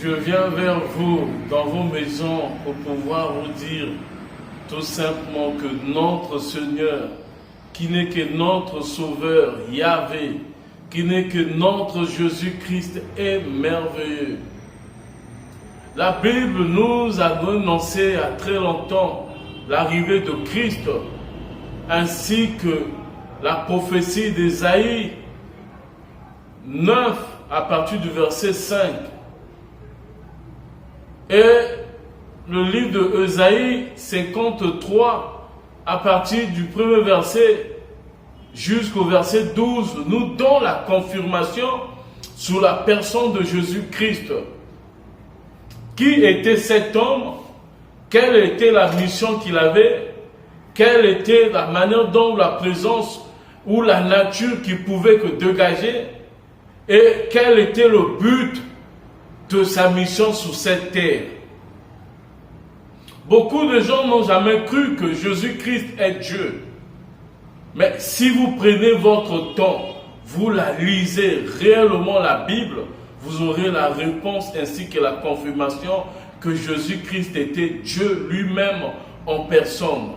Je viens vers vous dans vos maisons pour pouvoir vous dire tout simplement que notre Seigneur, qui n'est que notre Sauveur, Yahvé, qui n'est que notre Jésus-Christ, est merveilleux. La Bible nous a annoncé à très longtemps l'arrivée de Christ, ainsi que la prophétie d'Ésaïe 9 à partir du verset 5. Et le livre de Ésaïe 53 à partir du premier verset jusqu'au verset 12 nous donne la confirmation sur la personne de Jésus-Christ. Qui était cet homme? Quelle était la mission qu'il avait? Quelle était la manière dont la présence ou la nature qu'il pouvait que dégager? Et quel était le but de sa mission sur cette terre? Beaucoup de gens n'ont jamais cru que Jésus-Christ est Dieu. Mais si vous prenez votre temps, vous la lisez réellement la Bible, vous aurez la réponse ainsi que la confirmation que Jésus-Christ était Dieu lui-même en personne.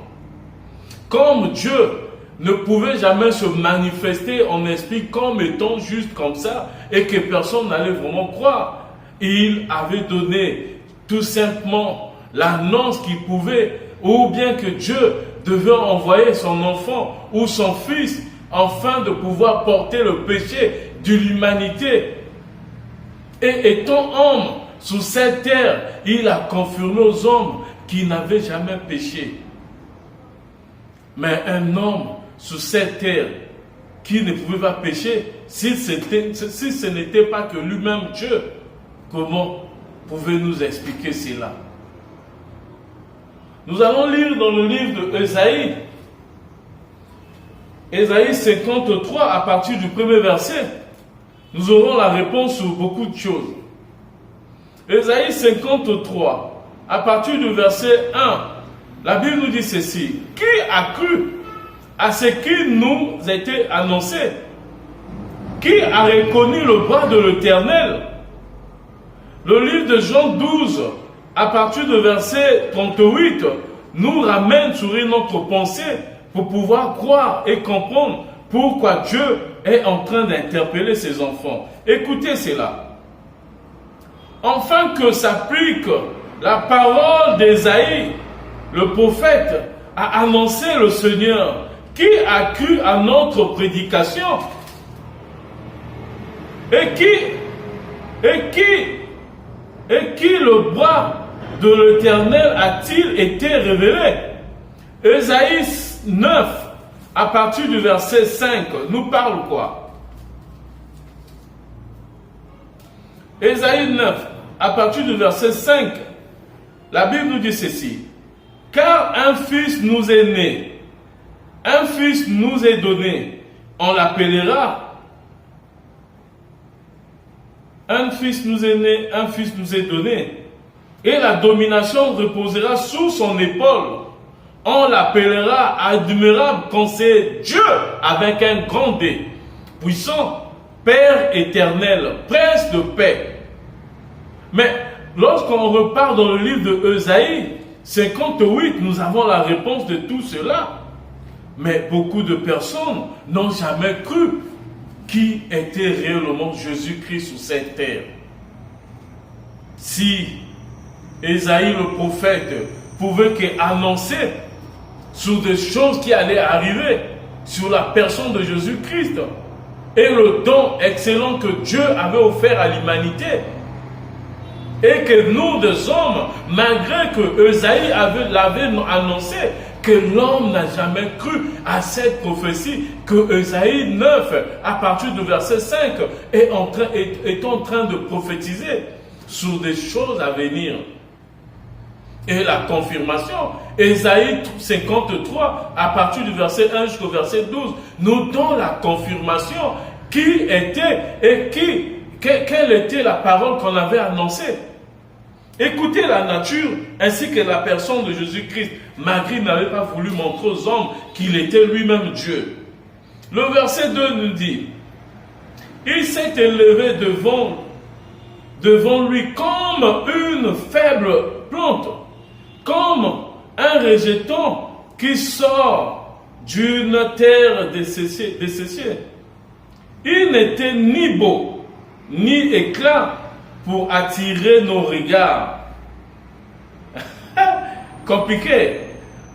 Comme Dieu ne pouvait jamais se manifester en esprit comme étant juste comme ça et que personne n'allait vraiment croire, il avait donné tout simplement l'annonce qu'il pouvait, ou bien que Dieu devait envoyer son enfant ou son fils afin de pouvoir porter le péché de l'humanité. Et étant homme sur cette terre, il a confirmé aux hommes qu'il n'avait jamais péché. Mais un homme sur cette terre qui ne pouvait pas pécher, si ce n'était pas que lui-même Dieu, comment pouvez-nous expliquer cela? Nous allons lire dans le livre d'Ésaïe, Ésaïe 53 à partir du premier verset. Nous aurons la réponse sur beaucoup de choses. Ésaïe 53, à partir du verset 1, la Bible nous dit ceci. Qui a cru à ce qui nous a été annoncé? Qui a reconnu le bras de l'Éternel? Le livre de Jean 12, à partir du verset 38, nous ramène sur une autre pensée pour pouvoir croire et comprendre pourquoi Dieu est en train d'interpeller ses enfants. Écoutez cela. Enfin que s'applique la parole d'Ésaïe, le prophète a annoncé le Seigneur. Qui a cru à notre prédication? Et qui le bras de l'Éternel a-t-il été révélé? Ésaïe 9, à partir du verset 5, nous parle quoi? Ésaïe 9, à partir du verset 5, la Bible nous dit ceci. Car un fils nous est né, un fils nous est donné, on l'appellera. Un fils nous est né, un fils nous est donné, et la domination reposera sous son épaule. On l'appellera admirable conseiller, Dieu avec un grand D, puissant, Père éternel, Prince de paix. Mais lorsqu'on repart dans le livre de Ésaïe 58, nous avons la réponse de tout cela. Mais beaucoup de personnes n'ont jamais cru qui était réellement Jésus-Christ sur cette terre. Si Ésaïe le prophète pouvait qu'annoncer sur des choses qui allaient arriver sur la personne de Jésus-Christ et le don excellent que Dieu avait offert à l'humanité, et que nous, des hommes, malgré que Ésaïe l'avait annoncé, que l'homme n'a jamais cru à cette prophétie que Ésaïe 9, à partir du verset 5, est en train de prophétiser sur des choses à venir. Et la confirmation, Ésaïe 53, à partir du verset 1 jusqu'au verset 12, nous donne la confirmation qui était et quelle était la parole qu'on avait annoncée. Écoutez la nature ainsi que la personne de Jésus-Christ. Malgré n'avait pas voulu montrer aux hommes qu'il était lui-même Dieu. Le verset 2 nous dit, il s'est élevé devant devant lui comme une faible plante, comme un rejeton qui sort d'une terre desséchée. Il n'était ni beau, ni éclat pour attirer nos regards. Compliqué.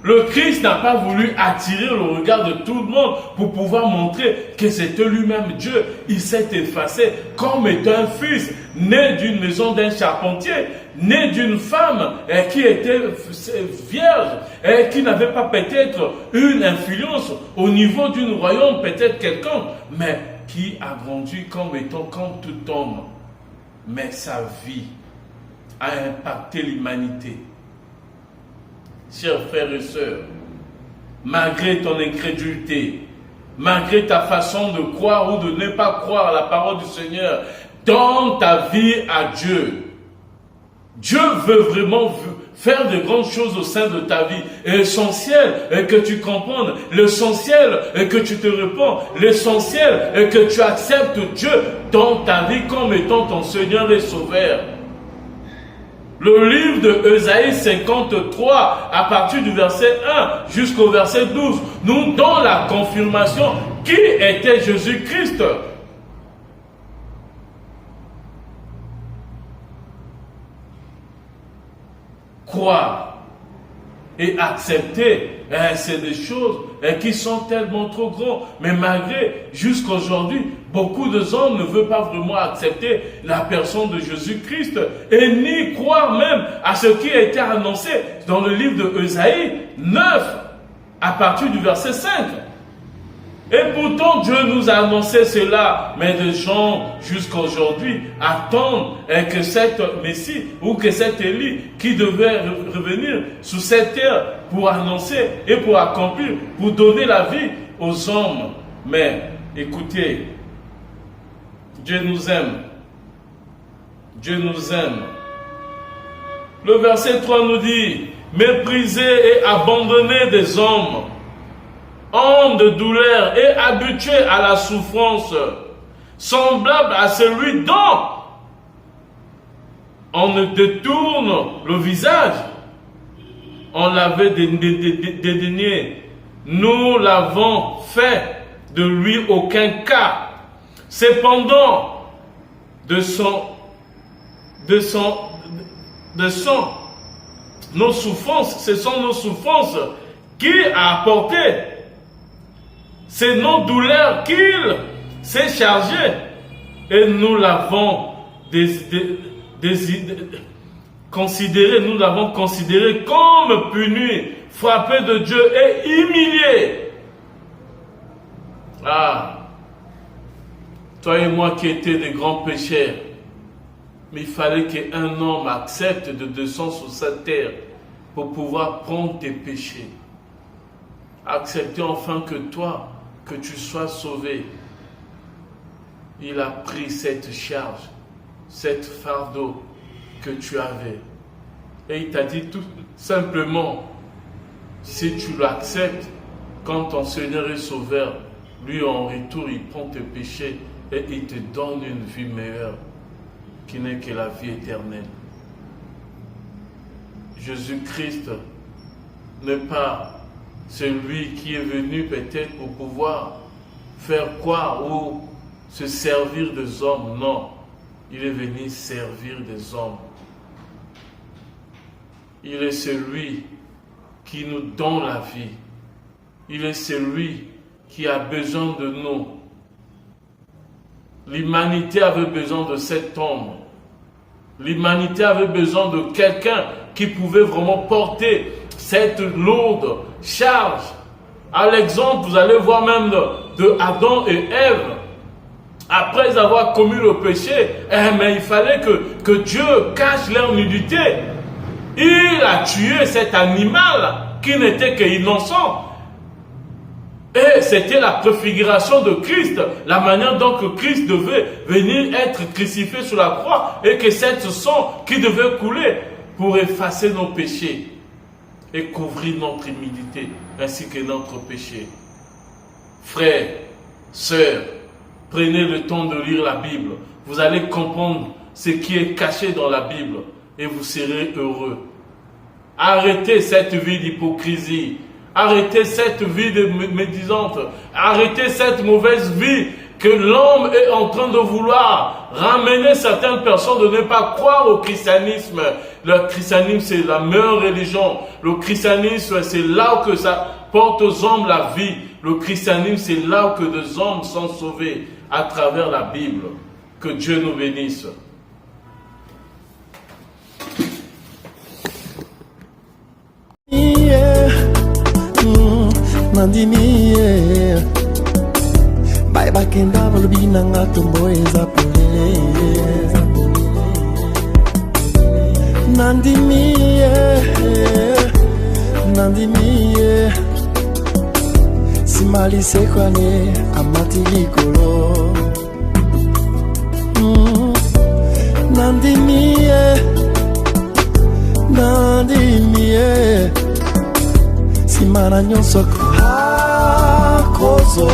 Le Christ n'a pas voulu attirer le regard de tout le monde pour pouvoir montrer que c'était lui-même Dieu. Il s'est effacé comme étant un fils, né d'une maison d'un charpentier, né d'une femme qui était vierge et qui n'avait pas peut-être une influence au niveau d'un royaume, peut-être quelqu'un, mais qui a grandi comme étant comme tout homme. Mais sa vie a impacté l'humanité. Chers frères et sœurs, malgré ton incrédulité, malgré ta façon de croire ou de ne pas croire à la parole du Seigneur, donne ta vie à Dieu. Dieu veut vraiment faire de grandes choses au sein de ta vie. Et l'essentiel est que tu comprennes, l'essentiel est que tu te réponds, l'essentiel est que tu acceptes Dieu dans ta vie comme étant ton Seigneur et Sauveur. Le livre de Ésaïe 53, à partir du verset 1 jusqu'au verset 12, nous donne la confirmation qui était Jésus-Christ. Croire et accepter, c'est des choses qui sont tellement trop grandes. Mais malgré, jusqu'aujourd'hui, beaucoup de hommes ne veulent pas vraiment accepter la personne de Jésus-Christ et ni croire même à ce qui a été annoncé dans le livre de Ésaïe 9, à partir du verset 5. Et pourtant, Dieu nous a annoncé cela, mais des gens jusqu'à aujourd'hui attendent que cette Messie ou que cet Élie qui devait revenir sur cette terre pour annoncer et pour accomplir, pour donner la vie aux hommes. Mais écoutez, Dieu nous aime. Dieu nous aime. Le verset 3 nous dit, méprisé et abandonné des hommes, homme de douleur et habitué à la souffrance, semblable à celui dont on ne détourne le visage, on l'avait dédaigné. Nous l'avons fait de lui aucun cas. Cependant, nos souffrances, ce sont nos souffrances qu'il a apportées. C'est nos douleurs qu'il s'est chargé et nous l'avons considéré comme puni, frappé de Dieu et humilié. Ah, toi et moi qui étions des grands pécheurs, mais il fallait qu'un homme accepte de descendre sur cette terre pour pouvoir prendre tes péchés. Accepter enfin que toi, que tu sois sauvé. Il a pris cette charge, cette fardeau que tu avais. Et il t'a dit tout simplement, si tu l'acceptes, quand ton Seigneur est sauveur, lui en retour, il prend tes péchés et il te donne une vie meilleure, qui n'est que la vie éternelle. Jésus-Christ n'est pas celui qui est venu peut-être pour pouvoir faire croire ou se servir des hommes. Non, il est venu servir des hommes. Il est celui qui nous donne la vie. Il est celui qui a besoin de nous. L'humanité avait besoin de cet homme. L'humanité avait besoin de quelqu'un qui pouvait vraiment porter cette lourde charge. À l'exemple, vous allez voir même de Adam et Ève. Après avoir commis le péché, mais il fallait que Dieu cache leur nudité. Il a tué cet animal qui n'était qu'innocent. Et c'était la préfiguration de Christ, la manière dont que Christ devait venir être crucifié sur la croix et que cet sang qui devait couler pour effacer nos péchés et couvrir notre humilité ainsi que notre péché. Frères, sœurs, prenez le temps de lire la Bible. Vous allez comprendre ce qui est caché dans la Bible et vous serez heureux. Arrêtez cette vie d'hypocrisie. Arrêtez cette vie de médisante. Arrêtez cette mauvaise vie que l'homme est en train de vouloir ramener certaines personnes de ne pas croire au christianisme. Le christianisme, c'est la meilleure religion. Le christianisme, c'est là que ça porte aux hommes la vie. Le christianisme, c'est là que des hommes sont sauvés à travers la Bible. Que Dieu nous bénisse. Nandimi Bye bakenda volubina ngatumbo ezapole Nandimi Nandimi Simali sekwane amatilikolo Nandimi Nandimi Simana nyonso hakozo